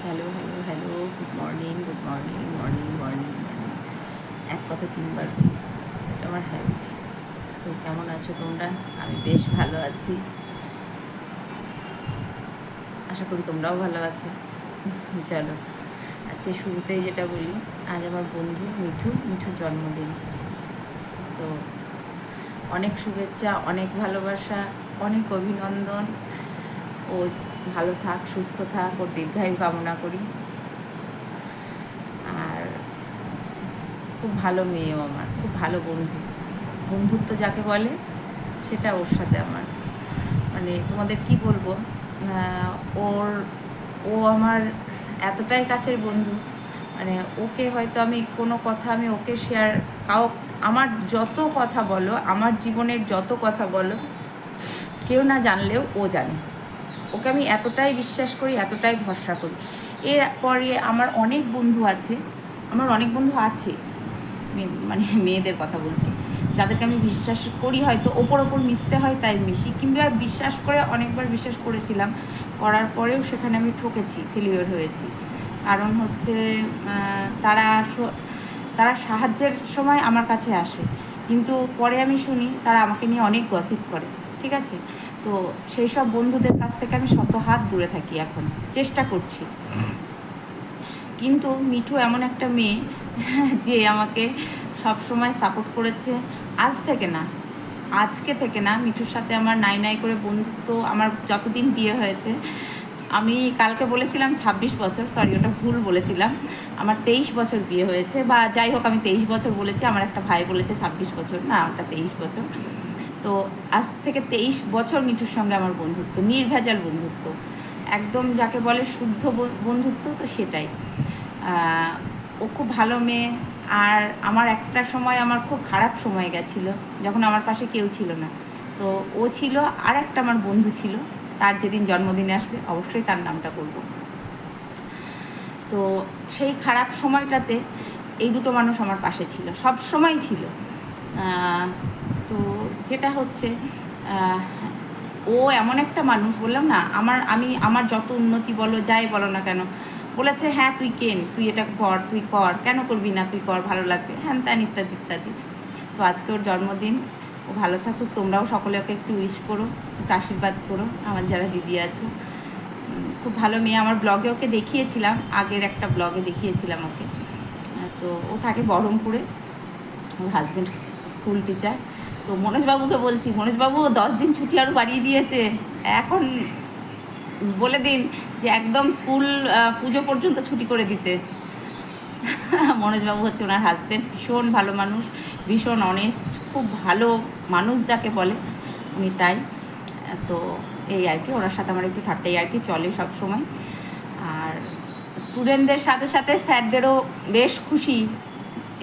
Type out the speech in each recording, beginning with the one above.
Hello hello hello, good morning good morning morning morning morning, এক কথা তিনবার বলি, এটা আমার হ্যাবিট। তো কেমন আছো তোমরা? আমি বেশ ভালো আছি, আশা করি তোমরাও ভালো আছো। চলো আজকে শুরুতেই যেটা বলি, আজ আমার বন্ধু মিঠুর জন্মদিন। তো অনেক শুভেচ্ছা, অনেক ভালোবাসা, অনেক অভিনন্দন। ও ভালো থাক, সুস্থ থাক, ওর দীর্ঘায়ু কামনা করি। আর খুব ভালো মেয়েও আমার, খুব ভালো বন্ধু, বন্ধুত্ব যাকে বলে সেটা ওর সাথে আমার, মানে তোমাদের কি বলবো, ওর ও আমার এতটাই কাছের বন্ধু, মানে ওকে হয়তো আমি কোনো কথা আমি ওকে শেয়ার, আমার যত কথা বলো, আমার জীবনের যত কথা বলো, কেউ না জানলেও ও জানে। ওকে আমি এতটাই বিশ্বাস করি, এতটাই ভরসা করি। এরপরে আমার অনেক বন্ধু আছে, মানে মেয়েদের কথা বলছি, যাদেরকে আমি বিশ্বাস করি, হয়তো ওপর মিশতে হয় তাই মিশি, কিন্তু বিশ্বাস করে অনেকবার বিশ্বাস করেছিলাম, করার পরেও সেখানে আমি ঠকেছি, ফেলিওর হয়েছি। কারণ হচ্ছে তারা সাহায্যের সময় আমার কাছে আসে, কিন্তু পরে আমি শুনি তারা আমাকে নিয়ে অনেক গসিপ করে, ঠিক আছে? তো সেই সব বন্ধুদের কাছ থেকে আমি শত হাত দূরে থাকি, এখন চেষ্টা করছি। কিন্তু মিঠু এমন একটা মেয়ে যে আমাকে সব সময় সাপোর্ট করেছে। আজকে থেকে না, মিঠুর সাথে আমার নাই করে বন্ধুত্ব, আমার যতদিন বিয়ে হয়েছে, আমি কালকে বলেছিলাম 26 বছর, সরি ওটা ভুল বলেছিলাম, আমার 23 বছর বিয়ে হয়েছে, বা যাই হোক আমি 23 বছর বলেছি, আমার একটা ভাই বলেছে 26 বছর, না ওটা 23 বছর। তো আজ থেকে 23 বছর মিঠুর সঙ্গে আমার বন্ধুত্ব, নির্ভেজাল বন্ধুত্ব, একদম যাকে বলে শুদ্ধ বন্ধুত্ব, তো সেটাই। ও খুব ভালো মেয়ে। আর আমার একটা সময়, আমার খুব খারাপ সময় গেছিলো, যখন আমার পাশে কেউ ছিল না, তো ও ছিল, আর একটা আমার বন্ধু ছিল, তার যেদিন জন্মদিনে আসবে অবশ্যই তার নামটা করব। তো সেই খারাপ সময়টাতে এই দুটো মানুষ আমার পাশে ছিল, সব সময় ছিল। তো যেটা হচ্ছে, ও এমন একটা মানুষ, বললাম না, আমার যত উন্নতি বলো, যাই বলো না কেন, বলেছে হ্যাঁ তুই এটা কর, তুই কর, কেন করবি না, তুই কর, ভালো লাগবে, হ্যান ত্যান ইত্যাদি ইত্যাদি। তো আজকে ওর জন্মদিন, ও ভালো থাকুক, তোমরাও সকলে ওকে একটু উইশ করো, একটু আশীর্বাদ করো, আমার যারা দিদি আছো। খুব ভালো মেয়ে, আমার ব্লগে ওকে দেখিয়েছিলাম, আগের একটা ব্লগে দেখিয়েছিলাম ওকে। তো ও থাকে বহরমপুরে, ওর হাজব্যান্ড স্কুল টিচার। তো মনোজবাবুকে বলছি, মনোজবাবু 10 দিন ছুটি আরও বাড়িয়ে দিয়েছে, এখন বলে দিন যে একদম স্কুল পুজো পর্যন্ত ছুটি করে দিতে। মনোজবাবু হচ্ছে ওনার হাজব্যান্ড, ভীষণ ভালো মানুষ, ভীষণ অনেস্ট, খুব ভালো মানুষ যাকে বলে উনি, তাই। তো এই আর কি, ওনার সাথে আমার একটু ঠাট্টাই আর কি চলে সব সময়। আর স্টুডেন্টদের সাথে সাথে স্যারদেরও বেশ খুশি,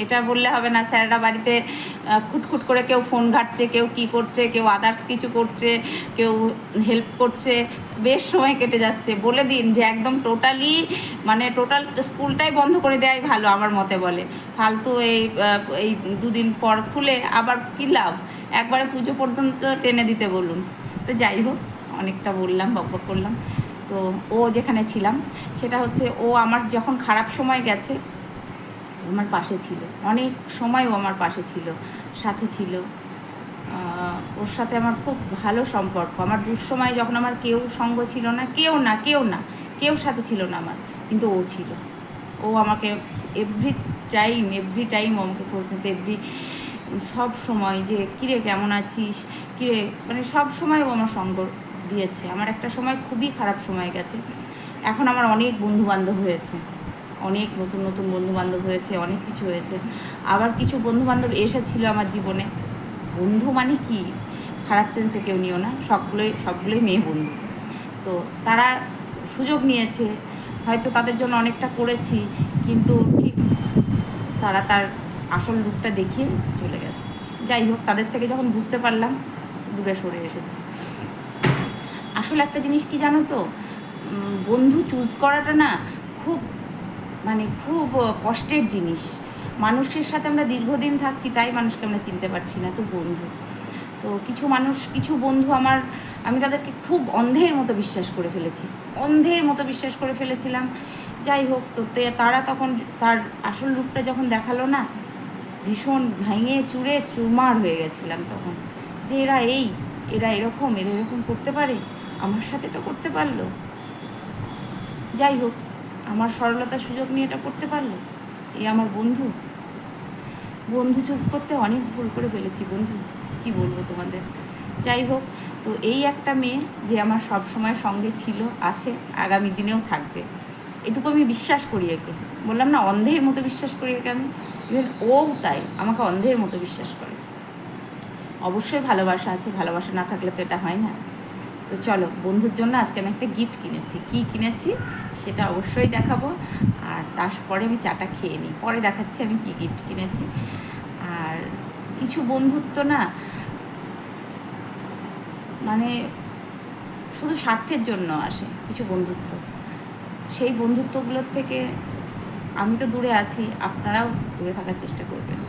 এটা বললে হবে না, স্যাররা বাড়িতে খুটখুট করে কেউ ফোন ঘাটছে, কেউ কি করছে, কেউ আদার্স কিছু করছে, কেউ হেল্প করছে, বেশ সময় কেটে যাচ্ছে। বলে দিন যে একদম টোটাল স্কুলটাই বন্ধ করে দেওয়াই ভালো আমার মতে বলে, ফালতু এই 2 দিন পর খুলে আবার কী লাভ, একবারে পুজো পর্যন্ত টেনে দিতে বলুন। তো যাই হোক, অনেকটা বললাম, বকবক করলাম। তো ও যেখানে ছিলাম, সেটা হচ্ছে ও আমার যখন খারাপ সময় গেছে, আমার পাশে ছিল, অনেক সময় ও আমার পাশে ছিল, সাথে ছিল। ওর সাথে আমার খুব ভালো সম্পর্ক। আমার দুঃসময় যখন আমার কেউ সঙ্গ ছিল না, কেউ সাথে ছিল না আমার, কিন্তু ও ছিল। ও আমাকে এভরি টাইম ও আমাকে খোঁজ নিতে, সব সময় যে কিরে কেমন আছিস, কিরে, মানে সব সময় ও আমার সঙ্গ দিয়েছে। আমার একটা সময় খুবই খারাপ সময় গেছে, এখন আমার অনেক বন্ধুবান্ধব হয়েছে, অনেক নতুন নতুন বন্ধুবান্ধব হয়েছে, অনেক কিছু হয়েছে। আবার কিছু বন্ধুবান্ধব এসেছিলো আমার জীবনে, বন্ধু মানে কি খারাপ সেন্সে কেউ নিও না, সবগুলোই মেয়ে বন্ধু। তো তারা সুযোগ নিয়েছে, হয়তো তাদের জন্য অনেকটা করেছি, কিন্তু ঠিক তারা তার আসল রূপটা দেখিয়ে চলে গেছে। যাই হোক, তাদের থেকে যখন বুঝতে পারলাম, দূরে সরে এসেছি। আসলে একটা জিনিস কি জানো তো, বন্ধু চুজ করাটা না খুব খুব কষ্টের জিনিস। মানুষের সাথে আমরা দীর্ঘদিন থাকছি, তাই মানুষকে আমরা চিনতে পারছি না, তো বন্ধু, তো কিছু বন্ধু আমার আমি তাদেরকে খুব অন্ধের মতো বিশ্বাস করে ফেলেছি, অন্ধের মতো বিশ্বাস করে ফেলেছিলাম। যাই হোক, তো তারা তখন তার আসল রূপটা যখন দেখালো না, ভীষণ ভেঙে চুরে চুরমার হয়ে গেছিলাম তখন, যে এরা এরকম করতে পারে, আমার সাথে এটা করতে পারলো। যাই হোক, আমার সরলতার সুযোগ নিয়ে এটা করতে পারলো। আমার বন্ধু চুজ করতে অনেক ভুল করে ফেলেছি বন্ধু, কি বলবো তোমাদের। যাই হোক, তো এই একটা মেয়ে যে আমার সব সময় সঙ্গে ছিল, আছে, আগামী দিনেও থাকবে, এটুকু আমি বিশ্বাস করি একে। বললাম না, অন্ধের মতো বিশ্বাস করি একে আমি। ইভেন ওও তাই, আমাকে অন্ধের মতো বিশ্বাস করে। অবশ্যই ভালোবাসা আছে, ভালোবাসা না থাকলে তো এটা হয় না। তো চলো, বন্ধুর জন্য আজকে আমি একটা গিফট কিনেছি। কি কিনেছি সেটা অবশ্যই দেখাবো, আর তারপরে আমি চাটা খেয়ে নিই, পরে দেখাচ্ছি আমি কি গিফট কিনেছি। আর কিছু বন্ধুত্ব না, মানে শুধু স্বার্থের জন্য আসে কিছু বন্ধুত্ব। সেই বন্ধুত্বগুলোর থেকে আমি তো দূরে আছি, আপনারাও দূরে থাকার চেষ্টা করবেন।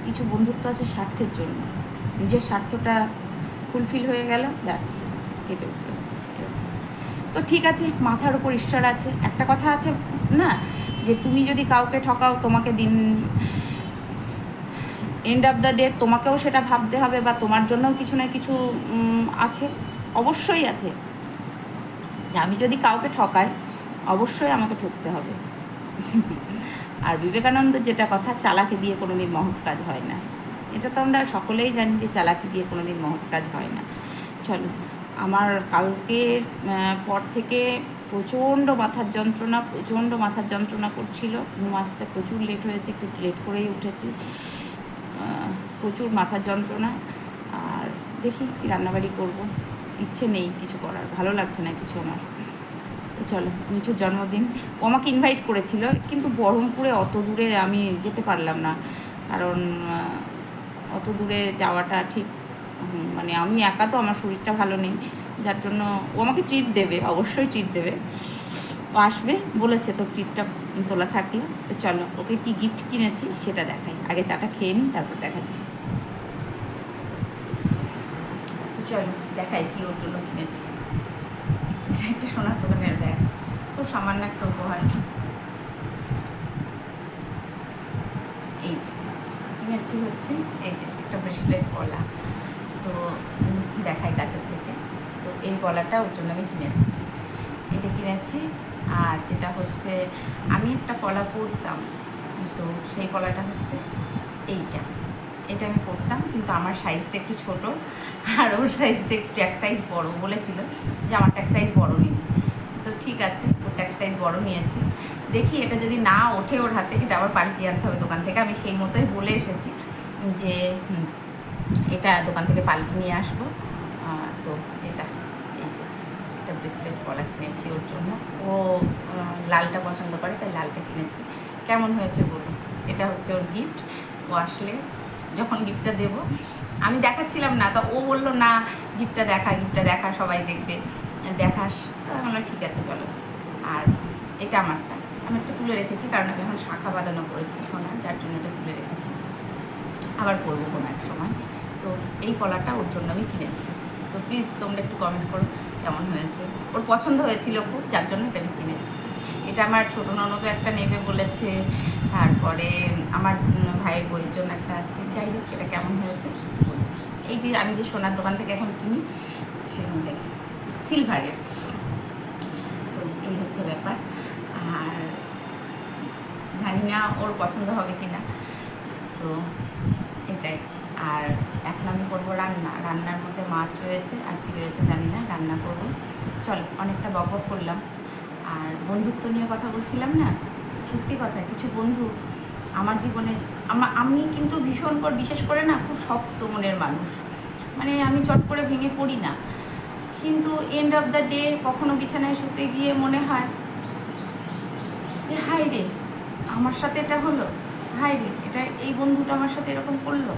কিছু বন্ধুত্ব আছে স্বার্থের জন্য, নিজের স্বার্থটা ফুলফিল হয়ে গেল, ব্যাস কেটে উঠল। তো ঠিক আছে, মাথার উপর ঈশ্বর আছে। একটা কথা আছে না, যে তুমি যদি কাউকে ঠকাও, তোমাকে এন্ড অফ দ্য ডে তোমাকেও সেটা ভাবতে হবে, বা তোমার জন্যও কিছু না কিছু আছে, অবশ্যই আছে। যে আমি যদি কাউকে ঠকাই, অবশ্যই আমাকে ঠকতে হবে। আর বিবেকানন্দ যেটা কথা, চালাকি দিয়ে কোনোদিন মহৎ কাজ হয় না। এটা তো আমরা সকলেই জানি যে চালাকি দিয়ে কোনোদিন মহৎ কাজ হয় না। চলো, আমার কালকের পর থেকে প্রচণ্ড মাথার যন্ত্রণা করছিল। ঘুম আসতে প্রচুর লেট হয়েছে, একটু লেট করেই উঠেছি। প্রচুর মাথার যন্ত্রণা, আর দেখি কি রান্নাবাড়ি করব, ইচ্ছে নেই কিছু করার, ভালো লাগছে না কিছু আমার। তো চলো, মিঠুর জন্মদিন, ও আমাকে ইনভাইট করেছিল, কিন্তু বহরমপুরে অত দূরে আমি যেতে পারলাম না, কারণ অত দূরে যাওয়াটা ঠিক, মানে আমি একা তো, আমার শরীরটা ভালো নেই, যার জন্য ও আমাকে ট্রিট দেবে, অবশ্যই ট্রিট দেবে, ও আসবে বলেছে, তো ট্রিটটা তোলা থাকলো। তো চলো, ওকে কি গিফট কিনেছি সেটা দেখাই, আগে চাটা খেয়ে নিই, তারপর দেখাচ্ছি। তো চলো দেখাই কি ওর জন্য কিনেছি। এটা একটা সোনার দোকানের ব্যাগ, খুব সামান্য একটা উপহার। এই যে কিনেছি হচ্ছে, এই যে একটা ব্রেসলেট গলা, তো দেখাই কাছের থেকে। তো এই গলাটা ওর জন্য আমি কিনেছি, এটা কিনেছি। আর যেটা হচ্ছে, আমি একটা পলা পরতাম, তো সেই পলাটা হচ্ছে এটা আমি পরতাম, কিন্তু আমার সাইজটা একটু ছোট, আর ওর সাইজটা একটু এক সাইজ বড়, বলেছিল যে আমারটা এক সাইজ বড় নিবি। তো ঠিক আছে, ওটা এক সাইজ বড় নিয়েছি। দেখি এটা যদি না ওঠে ওর হাতে, এটা আবার পাল্টিয়ে আনতে হবে দোকান থেকে। আমি সেই মতোই বলে এসেছি যে এটা দোকান থেকে পাল্টে নিয়ে আসবো। তো এটা, এই যে একটা ব্রেসলেট পলা কিনেছি ওর জন্য, ও লালটা পছন্দ করে, তাই লালটা কিনেছি। কেমন হয়েছে বলুন, এটা হচ্ছে ওর গিফট। ও আসলে যখন গিফটটা দেব, আমি দেখাচ্ছিলাম না, তো ও বললো না গিফটটা দেখা, সবাই দেখবে, দেখাস। তো আমি বললাম ঠিক আছে চলো। আর এটা আমারটা তুলে রেখেছি, কারণ আমি এখন শাখা বাঁধানো করেছি সোনা, যার জন্য এটা তুলে রেখেছি, আবার পরবো কোনো এক সময়। তো এই পলাটা ওর জন্য আমি কিনেছি। তো প্লিজ তোমরা একটু কমেন্ট করো কেমন হয়েছে। ওর পছন্দ হয়েছিল খুব, যার জন্য এটা আমি কিনেছি। এটা আমার ছোটো ননদও একটা নেবে বলেছে, তারপরে আমার ভাইয়ের বইয়ের জন্য একটা আছে। যাই হোক, এটা কেমন হয়েছে। এই যে আমি যে সোনার দোকান থেকে এখন কিনি, সেখান থেকে সিলভারের। তো এই হচ্ছে ব্যাপার, আর জানি না ওর পছন্দ হবে কি না, তো এটাই। আর এখন আমি করবো রান্নার মধ্যে মাছ রয়েছে, আর কি রয়েছে জানি না, রান্না করবো। চল, অনেকটা বকবক করলাম। আর বন্ধুত্ব নিয়ে কথা বলছিলাম না, সত্যি কথা, কিছু বন্ধু আমার জীবনে, আমি কিন্তু বিশেষ করে না, খুব শক্ত মনের মানুষ, মানে আমি চট করে ভেঙে পড়ি না, কিন্তু এন্ড অফ দ্য ডে কখনো বিছানায় শুতে গিয়ে মনে হয় যে হাই রে, আমার সাথে এটা হলো, হাই রে, এটা এই বন্ধুটা আমার সাথে এরকম করলো,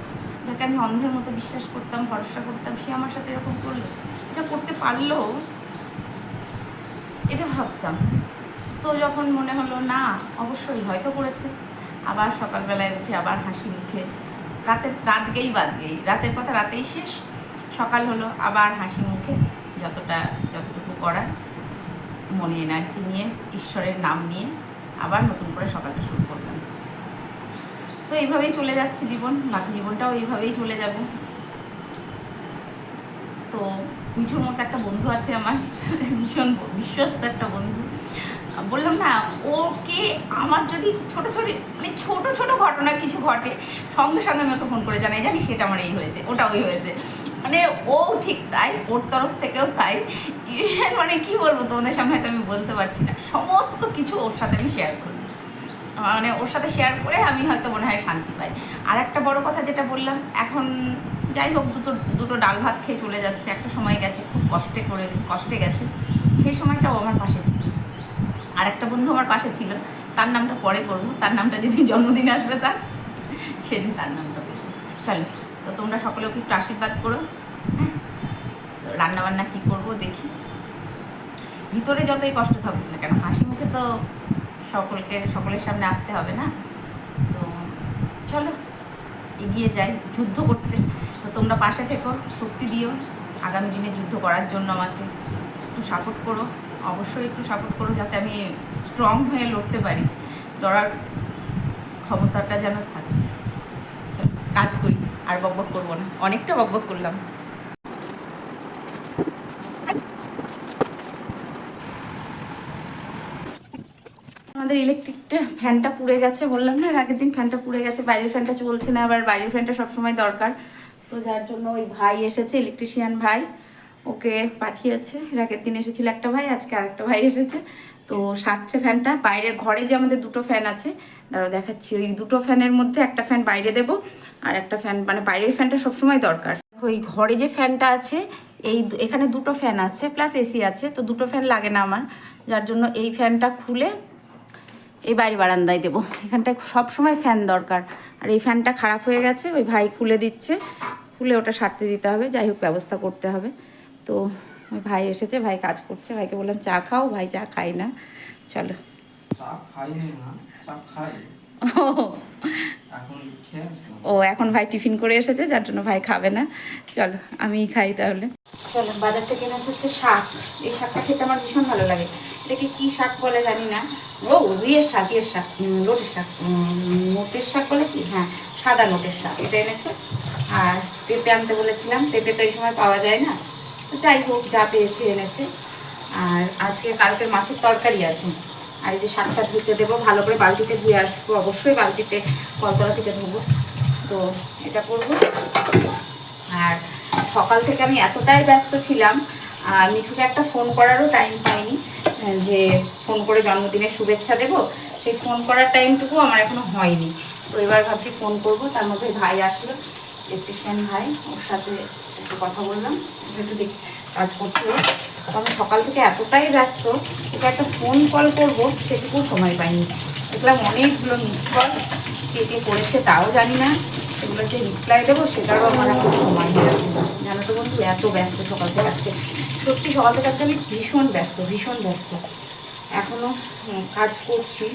যাকে আমি অন্ধের মতো বিশ্বাস করতাম, ভরসা করতাম, সে আমার সাথে এরকম করলো, এটা করতে পারলো, এটা ভাবতাম। তো যখন মনে হলো না, অবশ্যই হয়তো করেছে, আবার সকালবেলায় উঠে আবার হাসি মুখে, রাতের কথা রাতেই শেষ, সকাল হলো আবার হাসি মুখে যতটুকু করার মনে এনার্জি নিয়ে, ঈশ্বরের নাম নিয়ে আবার নতুন করে সকালটা শুরু করলাম। তো এইভাবেই চলে যাচ্ছে জীবন, বাকি জীবনটাও এইভাবেই চলে যাবে। তো মিঠুর মতো একটা বন্ধু আছে আমার, ভীষণ বিশ্বস্ত একটা বন্ধু। বললাম না, ওকে আমার যদি ছোট ছোট ঘটনা কিছু ঘটে, সঙ্গে সঙ্গে আমি ওকে ফোন করে জানাই, জানি সেটা আমার এই হয়েছে, ওটা ওই হয়েছে। মানে ও ঠিক তাই, ওর তরফ থেকেও তাই। ইভেন মানে কি বলবো তোমাদের সামনে, হয়তো আমি বলতে পারছি না, সমস্ত কিছু ওর সাথে আমি শেয়ার করি। মানে ওর সাথে শেয়ার করে আমি হয়তো মনে হয় শান্তি পাই। আর একটা বড় কথা যেটা বললাম, এখন যাই হোক দুটো ডাল ভাত খেয়ে চলে যাচ্ছে, একটা সময় গেছে খুব কষ্টে গেছে, সেই সময়টাও আমার পাশে ছিল। আর একটা বন্ধু আমার পাশে ছিল, তার নামটা পরে করবো, তার নামটা যেদিন জন্মদিন আসবে তার, সেদিন তার নামটা করবো। চলো, তো তোমরা সকলেও একটু আশীর্বাদ করো। হ্যাঁ, তো রান্নাবান্না কী করবো দেখি, ভিতরে যতই কষ্ট থাকুক না কেন, হাসি মুখে তো সকলের সামনে আসতে হবে না। তো চলো এগিয়ে যাই যুদ্ধ করতে। তো তোমরা পাশে থেকো, শক্তি দিও আগামী দিনে যুদ্ধ করার জন্য, আমাকে একটু সাপোর্ট করো, অবশ্যই একটু সাপোর্ট করো, যাতে আমি স্ট্রং হয়ে লড়তে পারি, লড়ার ক্ষমতাটা যেন থাকে। চলো কাজ করি, আর বকবক করবো না, অনেকটা বকবক করলাম। আমাদের ইলেকট্রিকটা ফ্যানটা পুড়ে গেছে, বললাম না আগের দিন ফ্যানটা পুড়ে গেছে, বাইরের ফ্যানটা চলছে না, আবার বাইরের ফ্যানটা সবসময় দরকার। তো যার জন্য ওই ভাই এসেছে, ইলেকট্রিশিয়ান ভাই, ওকে পাঠিয়েছে। আগের দিন এসেছিল একটা ভাই, আজকে আরেকটা ভাই এসেছে। তো সারছে ফ্যানটা। বাইরের ঘরে যে আমাদের দুটো ফ্যান আছে, দাঁড়াও দেখাচ্ছি, ওই দুটো ফ্যানের মধ্যে একটা ফ্যান বাইরে দেবো, আর একটা ফ্যান, মানে বাইরের ফ্যানটা সবসময় দরকার। ওই ঘরে যে ফ্যানটা আছে, এখানে দুটো ফ্যান আছে প্লাস এসি আছে, তো দুটো ফ্যান লাগে না আমার, যার জন্য এই ফ্যানটা খুলে এই বাড়ি বারান্দায় দেবো। এখানটায় সব সময় ফ্যান দরকার, আর এই ফ্যানটা খারাপ হয়ে গেছে, ওই ভাই খুলে দিচ্ছে, খুলে ওটা সারতে দিতে হবে, যাই হোক ব্যবস্থা করতে হবে। তো ওই ভাই এসেছে, ভাই কাজ করছে, ভাইকে বললাম চা খাও, ভাই চা খাই না। চলো, ও এখন ভাই টিফিন করে এসেছে, যার জন্য ভাই খাবে না। চলো আমি খাই তাহলে। চলো, বাজার থেকে এনে হচ্ছে শাক। এই শাকটা খেতে আমার ভীষণ ভালো লাগে। এটাকে কি শাক বলে জানি না। ও ইয়ের শাক, লোটের শাক, নোটের শাক বলে কি, হ্যাঁ সাদা নোটের শাক, এটা এনেছে। আর পেঁপে আনতে বলেছিলাম, পেঁপে তো এই সময় পাওয়া যায় না, তো যাই হোক যা পেয়েছে এনেছে। আর আজকে কালকের মাছের তরকারি আছে। আর এই যে শাকটা ধুতে দেবো, ভালো করে বালতিতে ধুয়ে আসবো, অবশ্যই বালতিতে কলতলা থেকে ধুবো। তো এটা করবো। আর সকাল থেকে আমি এতটাই ব্যস্ত ছিলাম, মিঠুকে একটা ফোন করারও টাইম পাইনি, যে ফোন করে জন্মদিনের শুভেচ্ছা দেবো, সেই ফোন করার টাইমটুকু আমার এখনো হয়নি। তো এবার ভাবছি ফোন করব। তার মধ্যে ভাই আসলো, ইলেকট্রিশিয়ান ভাই, ওর সাথে একটু কথা বললাম, একটু কাজ করছিল। আমি সকাল থেকে এতটাই ব্যস্ত, এটা একটা ফোন কল করবো সেটুকু সময় পাইনি। দেখলাম অনেকগুলো মিস কল, কে কে করেছে তাও জানি না, সেগুলো যে রিপ্লাই দেবো সেটারও আমার এখন সময় নেই। জানো তো বন্ধু, এত ব্যস্ত সকাল থেকে আজকে, সত্যি সকাল থেকে আজকে আমি ভীষণ ব্যস্ত। এখনও কাজ করছি,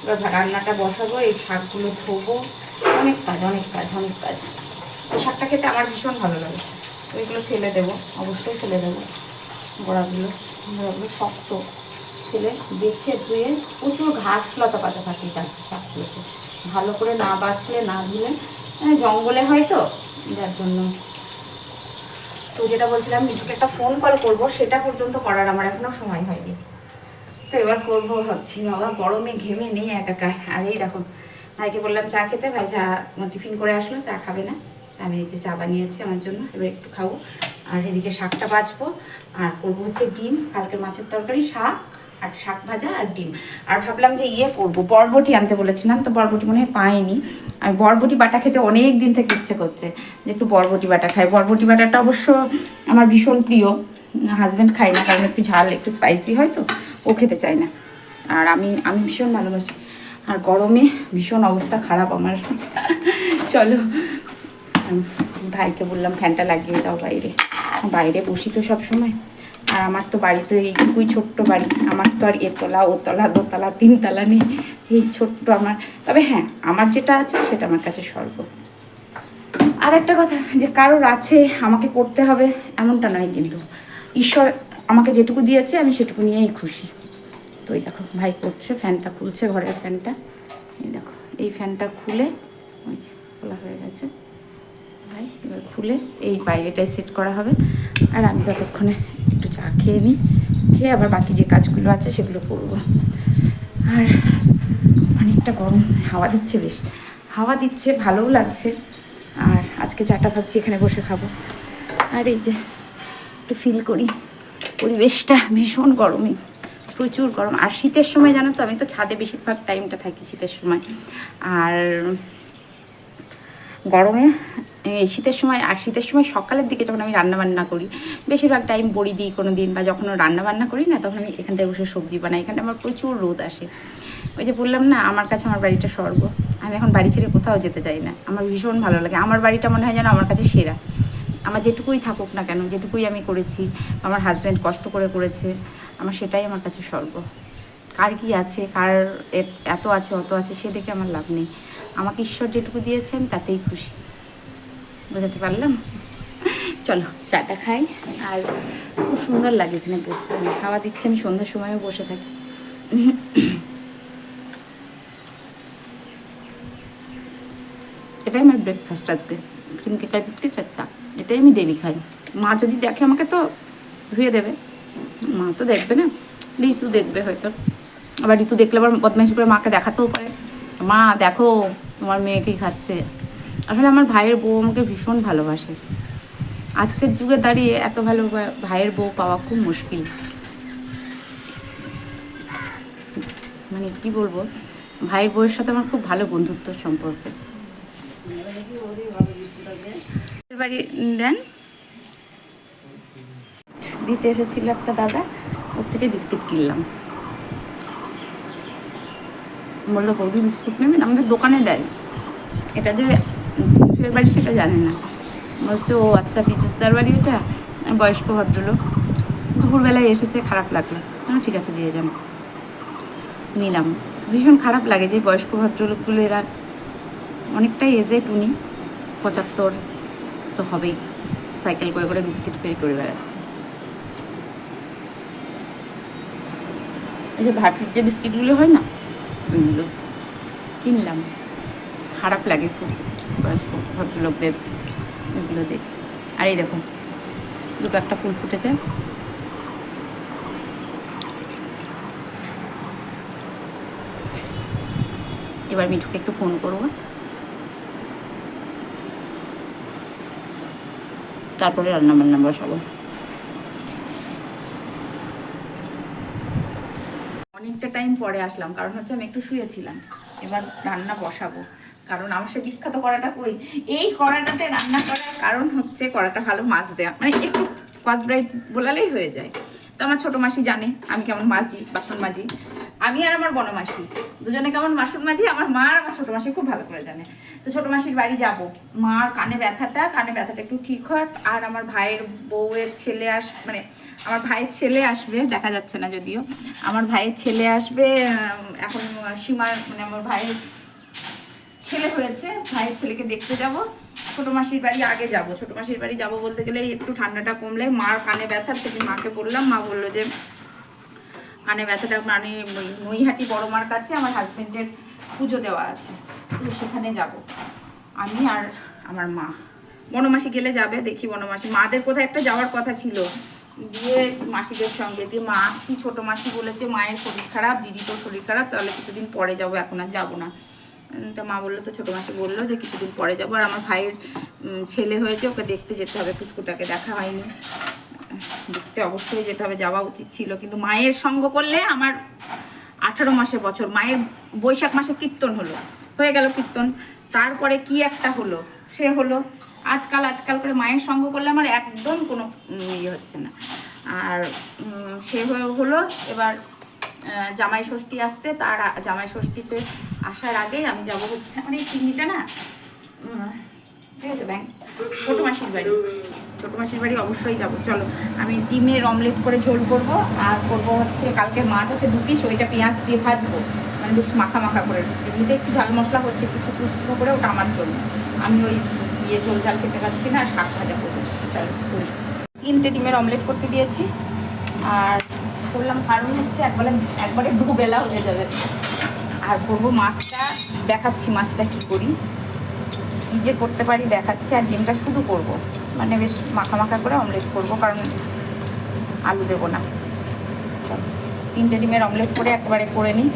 এবার রান্নাটা বসাবো, এই শাকগুলো ধোবো, অনেক কাজ। এই শাকটা খেতে আমার ভীষণ ভালো লাগে। ওইগুলো ফেলে দেবো, অবশ্যই ফেলে দেবো। গোড়াগুলো শক্ত, ফেলে বেছে ধুয়ে, প্রচুর ঘাস লতা পাতা থাকে শাকগুলোতে, ভালো করে না বাছলে না ধুলে, জঙ্গলে হয় তো, যার জন্য। তো যেটা বলছিলাম, মিঠুকে একটা ফোন কল করবো, সেটা পর্যন্ত করার আমার এখনো সময় হয়নি। তো এবার করবো ভাবছি, বাবা গরমে ঘেমে নেই একাকার। আর এই দেখো, ভাইকে বললাম চা খেতে, ভাই চা টিফিন করে আসলো, চা খাবে না, আমি এই যে চা বানিয়েছি আমার জন্য, এবার একটু খাবো। আর এদিকে শাকটা বাছবো, আর করবো হচ্ছে ডিম, কালকের মাছের তরকারি, শাক আর শাক ভাজা আর ডিম। আর ভাবলাম যে করবো, বরবটি আনতে বলেছিলাম, তো বরবটি মনে হয় পাইনি। আমি বরবটি বাটা খেতে অনেক দিন থেকে ইচ্ছে করছে, যে একটু বরবটি বাটা খাই। বরবটি বাটাটা অবশ্য আমার ভীষণ প্রিয়, হাজব্যান্ড খাই না, কারণ একটু ঝাল, একটু স্পাইসি হয় তো, ও খেতে চায় না। আর আমি ভীষণ ভালোবাসি। আর গরমে ভীষণ অবস্থা খারাপ আমার। চলো, ভাইকে বললাম ফ্যানটা লাগিয়ে দাও, বাইরে বসি তো সবসময়। আর আমার তো বাড়িতে এইটুকুই ছোট্ট বাড়ি, আমার তো আর এতলা ওতলা দোতলা তিনতলা নেই, এই ছোট্ট আমার। তবে হ্যাঁ, আমার যেটা আছে সেটা আমার কাছে স্বর্গ। আর একটা কথা, যে কারোর আছে আমাকে করতে হবে এমনটা নয়, কিন্তু ঈশ্বর আমাকে যেটুকু দিয়েছে আমি সেটুকু নিয়েই খুশি। তো এই দেখো ভাই করছে, ফ্যানটা খুলছে, ঘরের ফ্যানটা। এই দেখো এই ফ্যানটা খুলে, ওই যে খোলা হয়ে গেছে ভাই, এবার খুলে এই বাইরেটায় সেট করা হবে। আর আমি ততক্ষণে একটু চা খেয়ে নিই, খেয়ে আবার বাকি যে কাজগুলো আছে সেগুলো করবো। আর অনেকটা গরম, হাওয়া দিচ্ছে, বেশ হাওয়া দিচ্ছে, ভালোও লাগছে। আর আজকে চাটা ভাবছি এখানে বসে খাবো। আর এই যে একটু ফিল করি পরিবেশটা, ভীষণ গরমই, প্রচুর গরম। আর শীতের সময় জানো তো, আমি তো ছাদে বেশিরভাগ টাইমটা থাকি শীতের সময়। আর গরমে এই শীতের সময়, আর শীতের সময় সকালের দিকে যখন আমি রান্নাবান্না করি, বেশিরভাগ টাইম বড়ি দিই কোনো দিন, বা যখন রান্নাবান্না করি না, তখন আমি এখানটায় বসে সবজি বানাই। এখানটা আমার প্রচুর রোদ আসে। ওই যে বললাম না, আমার কাছে আমার বাড়িটা স্বর্গ। আমি এখন বাড়ি ছেড়ে কোথাও যেতে চাই না, আমার ভীষণ ভালো লাগে। আমার বাড়িটা মনে হয় যেন আমার কাছে সেরা। আমার যেটুকুই থাকুক না কেন, যেটুকুই আমি করেছি, আমার হাজব্যান্ড কষ্ট করে করেছে, আমার সেটাই আমার কাছে স্বর্গ। কার কী আছে, কার এত আছে অত আছে সে দেখে আমার লাভ নেই। আমাকে ঈশ্বর যেটুকু দিয়েছেন তাতেই খুশি। বোঝাতে পারলাম? চলো চাটা খাই। আর খুব সুন্দর লাগে এখানে বসতে, হাওয়া দিচ্ছে, আমি সন্ধ্যার সময়ও বসে থাকি। এটাই আমার ব্রেকফাস্ট আজকে, ক্রিম কেকার বিস্কিট আর চা। এটাই আমি ডেলি খাই। মা যদি দেখে আমাকে তো ধুয়ে দেবে, মা তো দেখবে না, ঋতু দেখবে হয়তো। আবার ঋতু দেখলে আবার বদমাইশি করে মাকে দেখাতেও পারে, মা দেখো তোমার মেয়েকেই খাচ্ছে। আসলে আমার ভাইয়ের বউ আমাকে ভীষণ ভালোবাসে। আজকের যুগে দাঁড়িয়ে এত ভালো ভাইয়ের বউ পাওয়া খুব মুশকিল। মানে কি বলবো, ভাইয়ের বউয়ের সাথে আমার খুব ভালো বন্ধুত্ব সম্পর্ক। বাড়ি দেন দিতে এসেছিল একটা দাদা, ওর থেকে বিস্কিট কিনলাম। বললো বৌদি বিস্কুট নেবেন, আমাদের দোকানে দেয়। এটা যে পিজুসের বাড়ি সেটা জানে না, বলছে ও আচ্ছা পিজুসদার বাড়ি এটা। বয়স্ক ভদ্রলোক, দুপুরবেলায় এসেছে, খারাপ লাগলো, ঠিক আছে দিয়ে যান। নিলাম। ভীষণ খারাপ লাগে যে বয়স্ক ভদ্রলোকগুলো, এরা অনেকটাই এজেড, উনি 75 তো হবেই, সাইকেল করে করে বিস্কিট ফেরি করে বেড়াচ্ছে। এই যে ভাটির যে বিস্কিটগুলো হয় না, ওইগুলো কিনলাম। খারাপ লাগে খুব বয়স্ক ভদ্রলোকদের এগুলো দেখে। আর এই দেখো দুটো একটা ফুল ফুটেছে। এবার মিঠুকে একটু ফোন করবো, তারপরে রান্নাবান্না বসাবো। অনেকটা টাইম পরে আসলাম, কারণ হচ্ছে আমি একটু শুয়েছিলাম। এবার রান্না বসাবো, কারণ আমার সে বিখ্যাত কড়াটা কই। এই কড়াটাতে রান্না করার কারণ হচ্ছে কড়াটা ভালো মাছ দেওয়া, মানে একটু স্কচ ব্রাইট বলালেই হয়ে যায়। তো আমার ছোটো মাসি জানে আমি কেমন মাজি, বাসন মাজি। আমি আর আমার বড় মাসি দুজনে কেমন বাসন মাজি, আমার মা আর আমার ছোটো মাসি খুব ভালো করে জানে। তো ছোটো মাসির বাড়ি যাব, মার কানে ব্যথাটা একটু ঠিক হয়। আর আমার ভাইয়ের বউয়ের ছেলে মানে আমার ভাইয়ের ছেলে আসবে, দেখা যাচ্ছে না যদিও, আমার ভাইয়ের ছেলে আসবে এখন। সীমার মানে আমার ভাইয়ের ছেলে হয়েছে, ভাইয়ের ছেলেকে দেখতে যাব। ছোটো মাসির বাড়ি আগে যাব, ছোটো মাসির বাড়ি যাব বলতে গেলে একটু ঠান্ডাটা কমলে। মার কানে ব্যথা, সেদিন মাকে বললাম, মা বললো যে কানে ব্যথাটা, মানে নৈহাটি বড় মার কাছে আমার হাজব্যান্ডের পুজো দেওয়া আছে, তো সেখানে যাব আমি আর আমার মা। বনমাসি গেলে যাবে, দেখি বনমাসি, মাদের কোথায় একটা যাওয়ার কথা ছিল, দিয়ে মাসিদের সঙ্গে দিয়ে মাসি ছোটো মাসি বলেছে মায়ের শরীর খারাপ, দিদি তো শরীর খারাপ, তাহলে কিছুদিন পরে যাবো, এখন আর যাবো না। তো মা বললো, তো ছোটো মাসি বললো যে কিছুদিন পরে যাবো। আর আমার ভাইয়ের ছেলে হয়েছে, ওকে দেখতে যেতে হবে, পুচকুটাকে দেখা হয়নি, দেখতে অবশ্যই যেতে হবে, যাওয়া উচিত ছিল। কিন্তু মায়ের সঙ্গ করলে আমার 18 মাসে বছর, মায়ের বৈশাখ মাসে কীর্তন হয়ে গেল কীর্তন, তারপরে কি একটা হলো, সে হলো আজকাল করে মায়ের সঙ্গ করলে আমার একদম কোনো ইয়ে হচ্ছে না। আর সে হলো এবার জামাই ষষ্ঠী আসছে, তার জামাই ষষ্ঠীতে আসার আগেই আমি যাব হচ্ছে আমার এই চিংড়িটা না, ঠিক আছে ব্যাংক, ছোটো মাসির বাড়ি অবশ্যই যাব। চলো আমি ডিমের অমলেট করে ঝোল করবো, আর করবো হচ্ছে কালকে মাছ আছে 2 পিস, ওইটা পেঁয়াজ দিয়ে ভাজবো, মানে বেশ মাখা মাখা করে। এমনিতে একটু ঝাল মশলা হচ্ছে, একটু শুকনো শুকনো করে, ওটা আমার জন্য। আমি ওই ঝোল ঝাল খেতে পাচ্ছি না, আর শাক ভাজা করবো। চলো 3টে ডিমের অমলেট করতে দিয়েছি। আর করলাম কারণ হচ্ছে একবারে দুবেলা হয়ে যাবে। আর করবো মাছটা, দেখাচ্ছি মাছটা কী করি, কী যে করতে পারি দেখাচ্ছি। আর ডিমটা শুধু করব, মানে বেশ মাখা মাখা করে অমলেট করব, কারণ আলু দেবো না। 3টে ডিমের অমলেট করে একবারে করে নিই।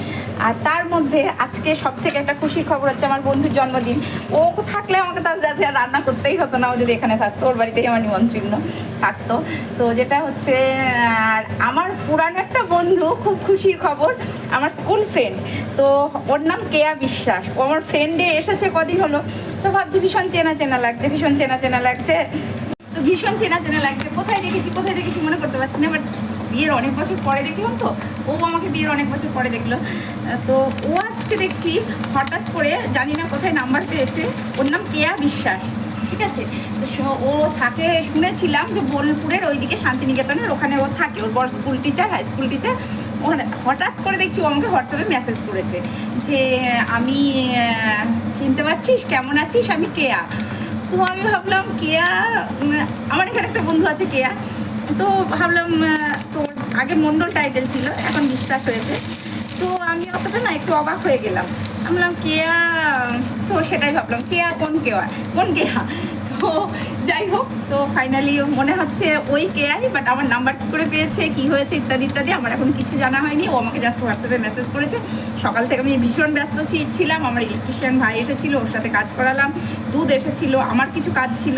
আর তার মধ্যে আজকে সব থেকে একটা খুশির খবর হচ্ছে আমার বন্ধুর জন্মদিন। ও থাকলে আমাকে তার আজকে আর রান্না করতেই হতো না, ও যদি এখানে থাকতো, ওর বাড়িতেই আমার নিমন্ত্রণ থাকতো। তো যেটা হচ্ছে, আর আমার পুরানো একটা বন্ধু, খুব খুশির খবর, আমার স্কুল ফ্রেন্ড, তো ওর নাম কেয়া বিশ্বাস। ও আমার ফ্রেন্ডে এসেছে কদিন হলো, তো ভাবছি ভীষণ চেনা চেনা লাগছে, ভীষণ চেনা চেনা লাগছে, তো ভীষণ চেনা চেনা লাগছে। কোথায় দেখেছি মনে করতে পারছি না, বাট বিয়ের অনেক বছর পরে দেখলাম, তো ও আমাকে বিয়ের অনেক বছর পরে দেখলো। তো ও আজকে দেখছি হঠাৎ করে, জানি না কোথায় নাম্বার পেয়েছে, ওর নাম কেয়া বিশ্বাস, ঠিক আছে। তো ও থাকে, শুনেছিলাম যে বোলপুরের ওইদিকে শান্তিনিকেতনের ওখানে ও থাকে, ওর বড় school teacher, high school teacher. হঠাৎ করে দেখছি ও আমাকে হোয়াটসঅ্যাপে মেসেজ করেছে যে আমি চিনতে পারছিস, কেমন আছিস, আমি কেয়া। তো আমি ভাবলাম কেয়া, আমার এখানে একটা বন্ধু আছে কেয়া, তো ভাবলাম, তো আগে মণ্ডল টাইটেল ছিল, এখন বিশ্বাস হয়েছে। তো আমি অতটা না একটু অবাক হয়ে গেলাম, আমি বললাম কেয়া, তো সেটাই ভাবলাম কেয়া কোন কেয়া। তো যাই হোক, তো ফাইনালি মনে হচ্ছে ওই কেয়াই, বাট আমার নাম্বার কী করে পেয়েছে, কী হয়েছে ইত্যাদি ইত্যাদি আমার এখন কিছু জানা হয়নি। ও আমাকে জাস্ট হোয়াটসঅ্যাপে মেসেজ করেছে। সকাল থেকে আমি ভীষণ ব্যস্ত ছিলাম, আমার ইলেকট্রিশিয়ান ভাই এসেছিলো, ওর সাথে কাজ করালাম, দুধ এসেছিলো, আমার কিছু কাজ ছিল,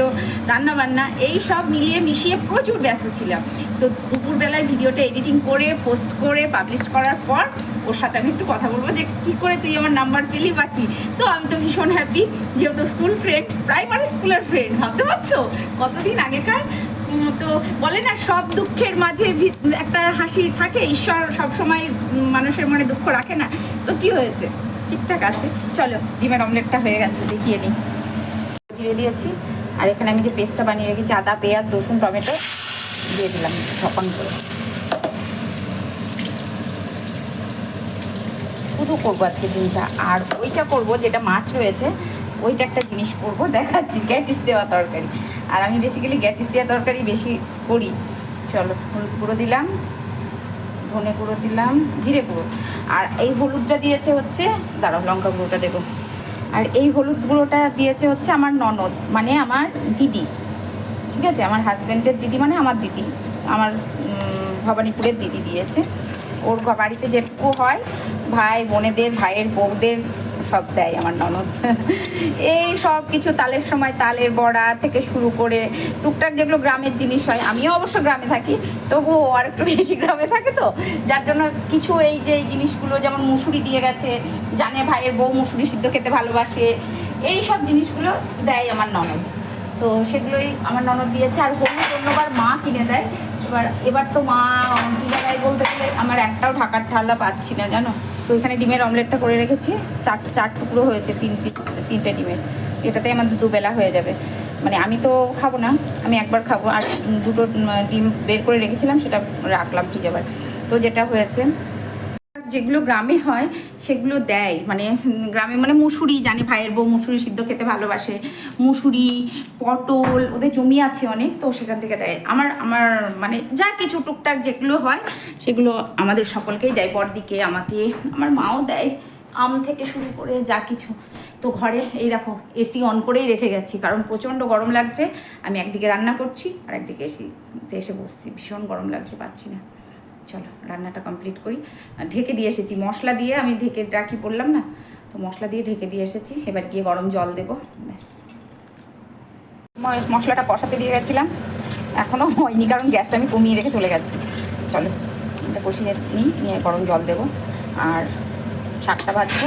রান্না বান্না, এই সব মিলিয়ে মিশিয়ে প্রচুর ব্যস্ত ছিলাম। তো দুপুরবেলায় ভিডিওটা এডিটিং করে পোস্ট করে পাবলিশ করার পর ওর সাথে আমি একটু কথা বলবো যে কী করে তুই আমার নাম্বার পেলি বা কী। তো আমি তো ভীষণ হ্যাপি, যেহেতু স্কুল ফ্রেন্ড, প্রাইমারি স্কুলের ফ্রেন্ড, ভাবতে পারছো কতদিন আগেকার। তো বলে না, সব দুঃখের মাঝে একটা হাসি থাকে, ঈশ্বর সবসময় মানুষের মনে দুঃখ রাখে না। তো কি হয়েছে, ঠিকঠাক আছে। চলো, ডিমের অমলেটটা হয়ে গেছে, দেখিয়ে নিই। জিরে দিয়েছি, আর এখানে আমি যে পেস্টটা বানিয়ে রেখেছি, আদা, পেঁয়াজ, রসুন, টমেটো দিয়ে দিলাম ঝপান করে। শুধু করবো আজকে ডিমটা, আর ওইটা করবো যেটা মাছ রয়েছে, ওইটা একটা জিনিস করবো, দেখাচ্ছি, গ্যাটিস দেওয়া তরকারি। আর আমি বেসিক্যালি গ্যাটিস দেওয়া তরকারি বেশি করি। চলো, হলুদ গুঁড়ো দিলাম, ধনে গুঁড়ো দিলাম, জিরে গুঁড়ো, আর এই হলুদটা দিয়েছে হচ্ছে, দাঁড়াও লঙ্কা গুঁড়োটা দেবো, আর এই হলুদ গুঁড়োটা দিয়েছে হচ্ছে আমার ননদ, মানে আমার দিদি, ঠিক আছে, আমার হাজব্যান্ডের দিদি, মানে আমার দিদি, আমার ভবানীপুরের দিদি দিয়েছে। ওর বাড়িতে যেটুকু হয়, ভাই বোনেদের, ভাইয়ের বউদের সব দেয় আমার ননদ। এই সব কিছু, তালের সময় তালের বড়া থেকে শুরু করে টুকটাক যেগুলো গ্রামের জিনিস হয়, আমিও অবশ্য গ্রামে থাকি, তবুও আর একটু বেশি গ্রামে থাকে, তো যার জন্য কিছু এই যে এই জিনিসগুলো, যেমন মুসুরি দিয়ে গেছে, জানে ভাইয়ের বউ মুসুরি সিদ্ধ খেতে ভালোবাসে, এই সব জিনিসগুলো দেয় আমার ননদ। তো সেগুলোই আমার ননদ দিয়েছে। আর হলুদ অন্যবার মা কিনে দেয়, এবার তো মা কিনে দেয় বলতে গেলে আমার একটাও ঢাকার ঠাল্লা পাচ্ছি না, জানো। তো এখানে ডিমের অমলেটটা করে রেখেছি, চার টুকরো হয়েছে, 3 ডিমের, এটাতে আমার দুবেলা হয়ে যাবে। মানে আমি তো খাবো না, আমি একবার খাবো, আর 2টো ডিম বের করে রেখেছিলাম, সেটা রাখলাম ফ্রিজে আবার। তো যেটা হয়েছে, যেগুলো গ্রামে হয় সেগুলো দেয়, মানে গ্রামে, মানে মুসুরি, জানি ভাইয়ের বউ মুসুরি সিদ্ধ খেতে ভালোবাসে, মুসুরি, পটল, ওদের জমি আছে অনেক, তো সেখান থেকে দেয়। আমার মানে যা কিছু টুকটাক যেগুলো হয় সেগুলো আমাদের সকলকেই দেয়, বড়দিকে, আমাকে, আমার মাও দেয়, আম থেকে শুরু করে যা কিছু। তো ঘরে এই দেখো এসি অন করেই রেখে গেছি, কারণ প্রচণ্ড গরম লাগছে। আমি একদিকে রান্না করছি আর একদিকে এসিতে এসে বসছি, ভীষণ গরম লাগছে, পারছি না। চলো রান্নাটা কমপ্লিট করি। ঢেকে দিয়ে এসেছি, মশলা দিয়ে আমি ঢেকে রাখি বললাম না, তো মশলা দিয়ে ঢেকে দিয়ে এসেছি। এবার গিয়ে গরম জল দেবো, ব্যাস। মশলাটা কষাতে দিয়ে গেছিলাম, এখনও হয়নি, কারণ গ্যাসটা আমি কমিয়ে রেখে চলে গেছি। চলো এটা কষিয়ে নিয়ে গরম জল দেবো, আর শাকটা ভাজবো,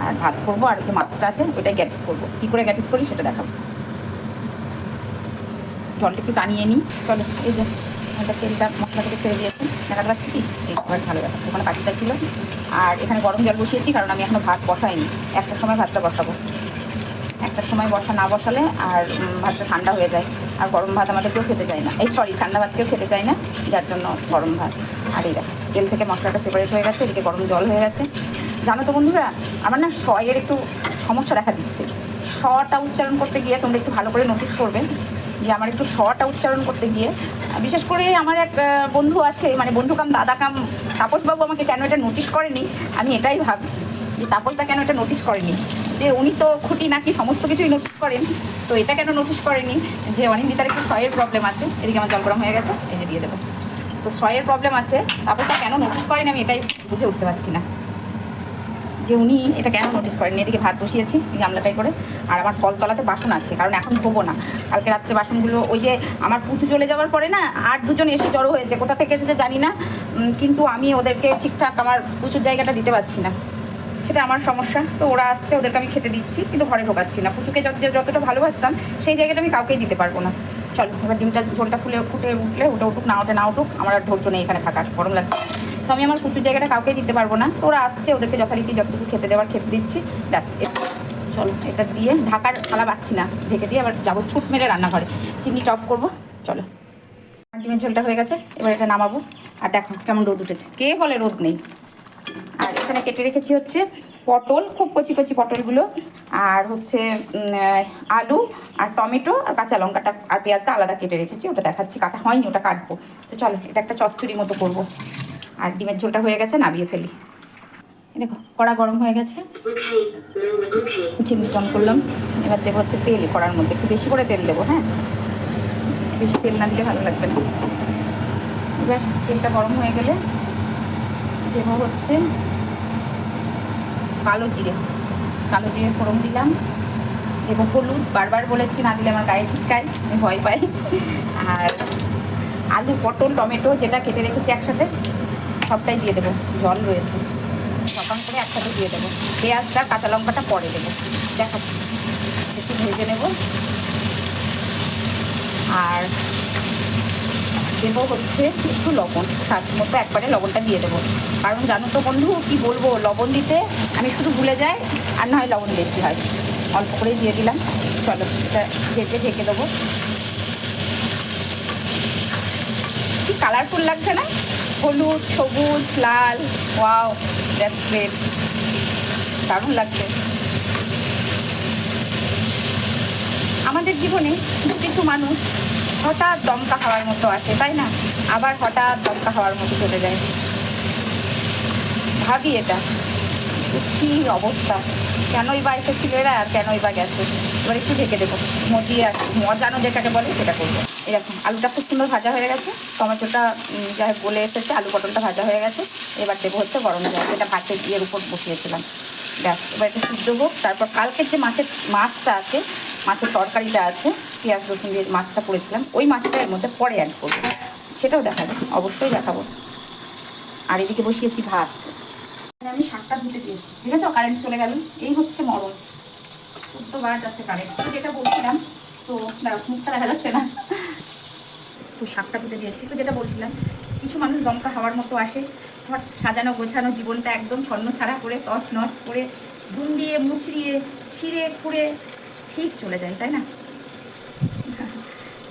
আর ভাত করবো, আর যে মাছটা আছে ওইটাই গ্যাটিস করবো। কী করে গ্যাটিস করি সেটা দেখাবো। জলটা একটু টানিয়ে নিই। চলো, এই যে এটা তেলটা মশলা থেকে ছেড়ে দিয়েছি, দেখাতে পাচ্ছি কি, এই ঘর ভালো দেখাচ্ছে, ওখানে পাখিটা ছিল। আর এখানে গরম জল বসিয়েছি, কারণ আমি এখনও ভাত বসাইনি, 1টার সময় ভাতটা বসাবো। 1টার সময় না বসালে আর ভাতটা ঠান্ডা হয়ে যায়, আর গরম ভাত আমাদের কেউ খেতে চায় না, ঠান্ডা ভাত কেউ খেতে চায় না, যার জন্য গরম ভাত। আর এই দেখো তেল থেকে মশলাটা সেপারেট হয়ে গেছে, এদিকে গরম জল হয়ে গেছে। জানো তো বন্ধুরা, আমার না এর একটু সমস্যা দেখা দিচ্ছে, টা উচ্চারণ করতে গিয়ে তোমরা একটু ভালো করে নোটিস করবে, যে আমার একটু শটা উচ্চারণ করতে গিয়ে, বিশেষ করে আমার এক বন্ধু আছে, মানে বন্ধু কাম দাদা কাম তাপসবাবু আমাকে কেন এটা নোটিশ করেনি, আমি এটাই ভাবছি যে তাপসদা কেন এটা নোটিশ করেনি, যে উনি তো খুঁটি নাকি সমস্ত কিছুই নোটিশ করেন, তো এটা কেন নোটিশ করেনি যে অনিন্দিতার একটু শয়ের প্রবলেম আছে। এদিকে আমার জল গরম হয়ে গেছে, এই যে দিয়ে দেবো। তো শয়ের প্রবলেম আছে, তাপসদা কেন নোটিশ করেনি আমি এটাই বুঝে উঠতে পারছি না, যে উনি এটা কেন নোটিস করেননি। এদিকে ভাত বসিয়েছি এই গামলাটাই করে, আর আমার কলতলাতে বাসন আছে, কারণ এখন ধোবো না, কালকে রাত্রে বাসনগুলো ওই যে আমার পুচু চলে যাওয়ার পরে না আর দুজন এসে জড়ো হয়েছে, কোথা থেকে এসেছে জানি না, কিন্তু আমি ওদেরকে ঠিকঠাক আমার পুচুর জায়গাটা দিতে পারছি না, সেটা আমার সমস্যা। তো ওরা আসছে, ওদেরকে আমি খেতে দিচ্ছি, কিন্তু ঘরে ঢোকাচ্ছি না। পুচুকে যতটা ভালোবাসতাম সেই জায়গাটা আমি কাউকেই দিতে পারবো না। চলো এবার ডিমটা ঝোলটা ফুটে উঠলে ওটা উঠুক, না উঠুক, আমার আর ধৈর্য নেই এখানে থাকার, গরম লাগছে। তো আমি আমার কুচুর জায়গাটা কাউকে দিতে পারবো না, তো ওরা আসছে, ওদেরকে যথারীতি যতটুকু খেতে দেওয়ার খেতে দিচ্ছি, ব্যাস। চলো এটা দিয়ে ঢাকার থালা পাচ্ছি না, ঢেকে দিয়ে আবার যাবো ছুট মেরে রান্নাঘরে, চিমনিটা অফ করবো। চলো ডিমের ঝোলটা হয়ে গেছে, এবার এটা নামাবো। আর দেখো কেমন রোদ উঠেছে, কে বলে রোদ নেই। আর এখানে কেটে রেখেছি হচ্ছে পটল, খুব কচি কচি পটলগুলো, আর হচ্ছে আলু আর টমেটো আর কাঁচা লঙ্কাটা আর পেঁয়াজটা আলাদা কেটে রেখেছি, ওটা দেখাচ্ছি, কাটা হয়নি, ওটা কাটবো। তো চলো এটা একটা চচ্চড়ি মতো করবো। আর ডিমের ঝোলটা হয়ে গেছে, নামিয়ে ফেলি। দেখো কড়া গরম হয়ে গেছে, চিমনি টন করলাম। এবার দেবো হচ্ছে তেল, কড়ার মধ্যে একটু বেশি করে তেল দেবো, হ্যাঁ, বেশি তেল না দিলে ভালো লাগবে না। এবার তেলটা গরম হয়ে গেলে দেবো হচ্ছে কালো জিরে ফোড়ন দিলাম। দেবো হলুদ, বারবার বলেছি না দিলে আমার গায়ে ছিটকায়, আমি ভয় পাই। আর আলু, পটল, টমেটো যেটা কেটে রেখেছি একসাথে সবটাই দিয়ে দেবো, জল রয়েছে, সকাল করে একসাথে দিয়ে দেবো। পেঁয়াজটা কাঁচা লঙ্কাটা পরে দেবো, দেখাচ্ছি। একটু ভেজে নেব। আর দেবো হচ্ছে একটু লবণ, স্বাদ মতো একবারে লবণটা দিয়ে দেবো। কারণ জানো তো বন্ধু, কি বলবো, লবণ দিতে আমি শুধু ভুলে যাই, আর না হয় লবণ বেশি হয়, অল্প করেই দিয়ে দিলাম। চলো এটা ভেজে ঢেকে দেবো। কি কালারফুল লাগছে না, হলুদ, সবুজ, লাল, ওয়াও, দ্যাটস গ্রেট, দারুণ লাগছে। আমাদের জীবনে কিছু মানুষ হঠাৎ দমকা খাওয়ার মতো আসে, তাই না, আবার হঠাৎ দমকা খাওয়ার মতো চলে যায়। ভাবি এটা কী অবস্থা, কেনই বা এসেছিল এরা আর কেনই বা গেছে। এবার একটু ঢেকে দেবো, মজিয়ে আর মজানো যেটাকে বলে সেটা করবো। এরকম আলুটা খুব সুন্দর ভাজা হয়ে গেছে, টমেটোটা যাই হোক গলে এসেছে, আলু পটলটা ভাজা হয়ে গেছে। এবার দেবো হচ্ছে গরম জল, যেটা ভাতের ইয়ের উপর বসিয়েছিলাম, ব্যাস। এবার একটু সিদ্ধ হোক, তারপর কালকের যে মাছটা আছে, মাছের তরকারিটা আছে, পেঁয়াজ রসুন দিয়ে মাছটা করেছিলাম, ওই মাছটা এর মধ্যে পরে অ্যাড করবো, সেটাও দেখাবো, অবশ্যই দেখাবো। আর এদিকে বসিয়েছি ভাত, আমি শাকটা ধুতে দিয়েছি, ঠিক আছে, কারেন্ট চলে গেল, এই হচ্ছে মরণ, 14 বার যাচ্ছে কারেন্ট। তো যেটা বলছিলাম, তো মুখটা দেখা যাচ্ছে না, তো শাকটা ধুতে দিয়েছি। তো যেটা বলছিলাম, কিছু মানুষ দমকা হাওয়ার মতো আসে, ধর সাজানো গোছানো জীবনটা একদম ছন্ন ছাড়া করে, তছ নছ করে, ডুমড়িয়ে মুচড়িয়ে ছিঁড়ে খুঁড়ে ঠিক চলে যায়, তাই না।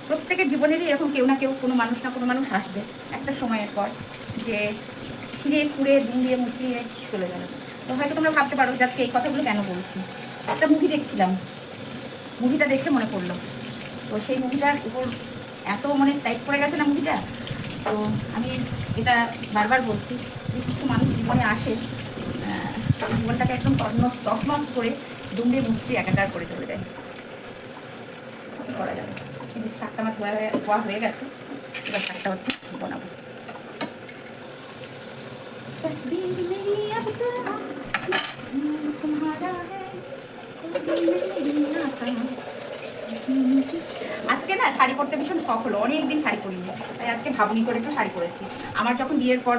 প্রত্যেকের জীবনেরই এরকম কেউ না কেউ, কোনো মানুষ আসবে একটা সময়ের পর, যে ছিঁড়ে খুঁড়ে ডুমড়িয়ে মুচড়িয়ে চলে যাবে। তো হয়তো তোমরা ভাবতে পারো যে আজকে এই কথাগুলো কেন বলছি। একটা মুভি দেখছিলাম, মুভিটা দেখে মনে পড়লো, তো সেই মুভিটার উপর এত মানে স্ট্রাইক পড়ে গেছে না মুভিটা, তো আমি এটা বারবার বলছি যে কিছু মানুষ জীবনে আসে, জীবনটাকে একদম তছনছ করে ডুমড়িয়ে মুচড়িয়ে একাকার করে চলে যায়। কী করা যাবে। যে শাকটা আমার ধোয়া হয়ে গেছে, এবার শাকটা হচ্ছে বানাবো। আজকে না শাড়ি পরতে ভীষণ শখ হলো, অনেকদিন শাড়ি পরিনি, তাই আজকে ভাবনি করে একটু শাড়ি পরেছি। আমার যখন বিয়ের পর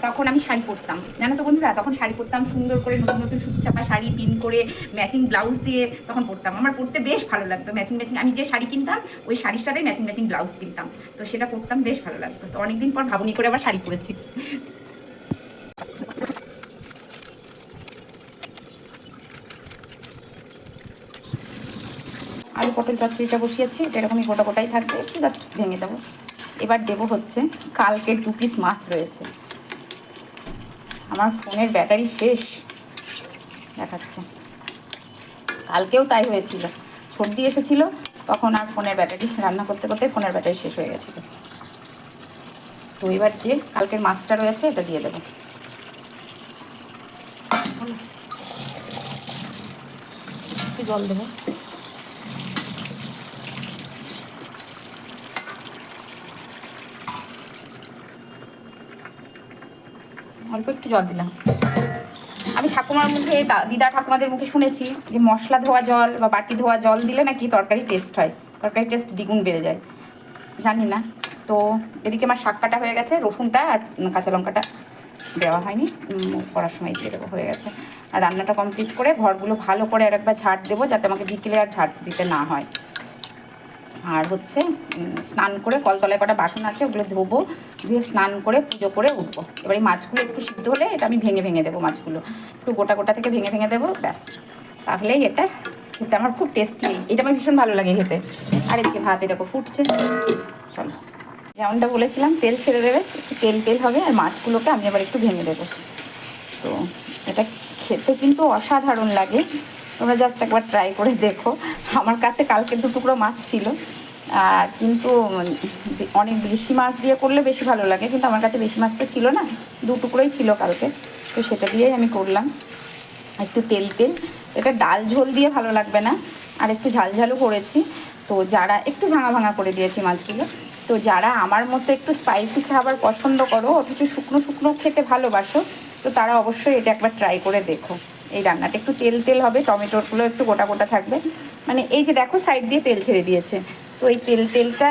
তখন আমি শাড়ি পরতাম, জানো তো বন্ধুরা, তখন শাড়ি পরতাম সুন্দর করে, নতুন নতুন সুতিচাপা শাড়ি পিন করে ম্যাচিং ব্লাউজ দিয়ে তখন পরতাম। আমার পরতে বেশ ভালো লাগতো, ম্যাচিং আমি যে শাড়ি কিনতাম ওই শাড়ির সাথেই ম্যাচিং ব্লাউজ কিনতাম, তো সেটা পরতাম, বেশ ভালো লাগতো। তো অনেকদিন পর ভাবনি করে আবার শাড়ি পরেছি। আলু পটল চচ্চড়িটা বসিয়েছি, এটা এরকমই গোটা গোটাই থাকবে, একটু জাস্ট ভেঙে দেবো। এবার দেবো হচ্ছে কালকের 2 পিস মাছ রয়েছে, আমার ফোনের ব্যাটারি শেষ দেখাচ্ছে, কালকেও তাই হয়েছিল, সর্দি এসেছিলো, তখন আর ফোনের ব্যাটারি, রান্না করতে করতে ফোনের ব্যাটারি শেষ হয়ে গেছিলো। তো এবার যে কালকের মাছটা রয়েছে এটা দিয়ে দেবো। একটু জল দেবো। অল্প একটু জল দিলাম। আমি ঠাকুমার মুখে, দিদা ঠাকুমাদের মুখে শুনেছি যে মশলা ধোয়া জল বা বাটি ধোয়া জল দিলে নাকি তরকারি টেস্ট হয়, তরকারি টেস্ট দ্বিগুণ বেড়ে যায়। জানি না। তো এদিকে আমার শাক কাটা হয়ে গেছে, রসুনটা আর কাঁচা লঙ্কাটা দেওয়া হয়নি, করার সময় দিয়ে দেবো, হয়ে গেছে। আর রান্নাটা কমপ্লিট করে ঘরগুলো ভালো করে আর একবার ঝাড় দেবো, যাতে আমাকে বিকেলে আর ঝাড় দিতে না হয়। আর হচ্ছে স্নান করে, কলতলায় কটা বাসন আছে ওগুলো ধোবো, ধুয়ে স্নান করে পুজো করে উঠবো। এবার এই মাছগুলো একটু সিদ্ধ হলে এটা আমি ভেঙে ভেঙে দেবো, মাছগুলো একটু গোটা গোটা থেকে ভেঙে ভেঙে দেবো, ব্যাস। তাহলেই এটা খেতে আমার খুব টেস্টি, এটা আমার ভীষণ ভালো লাগে খেতে। আর এদিকে ভাতে দেখো ফুটছে। চলো, যেমনটা বলেছিলাম তেল ছেড়ে দেবে, একটু তেল তেল হবে, আর মাছগুলোকে আমি আবার একটু ভেঙে দেবো। তো এটা খেতে কিন্তু অসাধারণ লাগে, তোমরা জাস্ট একবার ট্রাই করে দেখো। আমার কাছে কালকে 2 টুকরো মাছ ছিল, আর কিন্তু অনেক বেশি মাছ দিয়ে করলে বেশি ভালো লাগে, কিন্তু আমার কাছে বেশি মাছ তো ছিল না, 2 টুকরোই ছিল কালকে, তো সেটা দিয়েই আমি করলাম। একটু তেল তেল, এটা ডাল ঝোল দিয়ে ভালো লাগবে না, আর একটু ঝালঝালও করেছি। তো যারা একটু ভাঙা ভাঙা করে দিয়েছি মাছগুলো, তো যারা আমার মতো একটু স্পাইসি খাবার পছন্দ করো অথচ শুকনো শুকনো খেতে ভালোবাসো, তো তারা অবশ্যই এটা একবার ট্রাই করে দেখো। এই রান্নাটা একটু তেল তেল হবে, টমেটোগুলো একটু গোটা গোটা থাকবে, মানে এই যে দেখো সাইড দিয়ে তেল ছেড়ে দিয়েছে, তো এই তেলটা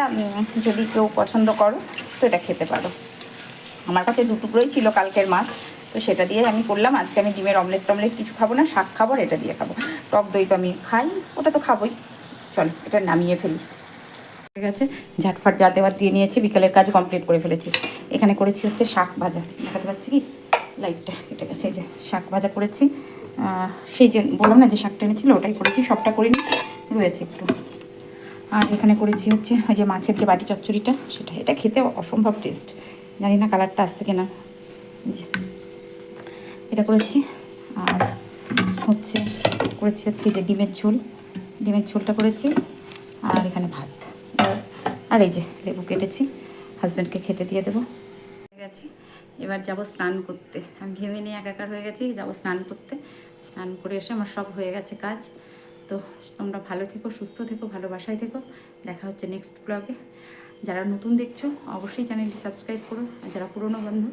যদি কেউ পছন্দ করো তো এটা খেতে পারো। আমার কাছে 2 টুকরোই ছিল কালকের মাছ, তো সেটা দিয়ে আমি করলাম। আজকে আমি ডিমের অমলেট টমলেট কিছু খাবো না, শাক খাবো, এটা দিয়ে খাবো। টক দই তো আমি খাই, ওটা তো খাবোই। চলো এটা নামিয়ে ফেলি। ঠিক আছে, ঝাটফাট যা দেওয়ার দিয়ে নিয়েছি, বিকালের কাজ কমপ্লিট করে ফেলেছি। এখানে করেছি হচ্ছে শাক ভাজা, দেখাতে পাচ্ছি কি, লাইটটা কেটে গেছে, এই যে শাক ভাজা করেছি। সেই যে বললাম না যে শাকটা এনেছিল ওটাই করেছি, সবটা করিনি, রয়েছে একটু। আর এখানে করেছি হচ্ছে ওই যে মাছের যে বাটি চচ্চড়িটা, সেটা, এটা খেতে অসম্ভব টেস্ট। জানি না কালারটা আসছে কিনা, যে এটা করেছি। আর হচ্ছে হচ্ছে যে ডিমের ঝোলটা করেছি। আর এখানে ভাত, আর এই যে লেবু কেটেছি, হাজব্যান্ডকে খেতে দিয়ে দেবো। হয়ে গেছি, এবার যাব স্নান করতে। আমি ঘেমে নিয়ে একাকার হয়ে গেছি, যাব স্নান করতে। স্নান করে এসে আমার সব হয়ে গেছে কাজ। তো তোমরা ভালো থেকো, সুস্থ থেকো, ভালোবাসায় থেকো। দেখা হচ্ছে নেক্সট ব্লগে। যারা নতুন দেখছো অবশ্যই চ্যানেলটি সাবস্ক্রাইব করো, আর যারা পুরনো বন্ধু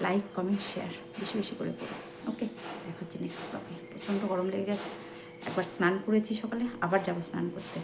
লাইক কমেন্ট শেয়ার বেশি বেশি করে করো। ওকে, দেখা হচ্ছে নেক্সট ব্লগে। প্রচণ্ড গরম লেগে গেছে, একবার স্নান করেছি সকালে, আবার যাবো স্নান করতে।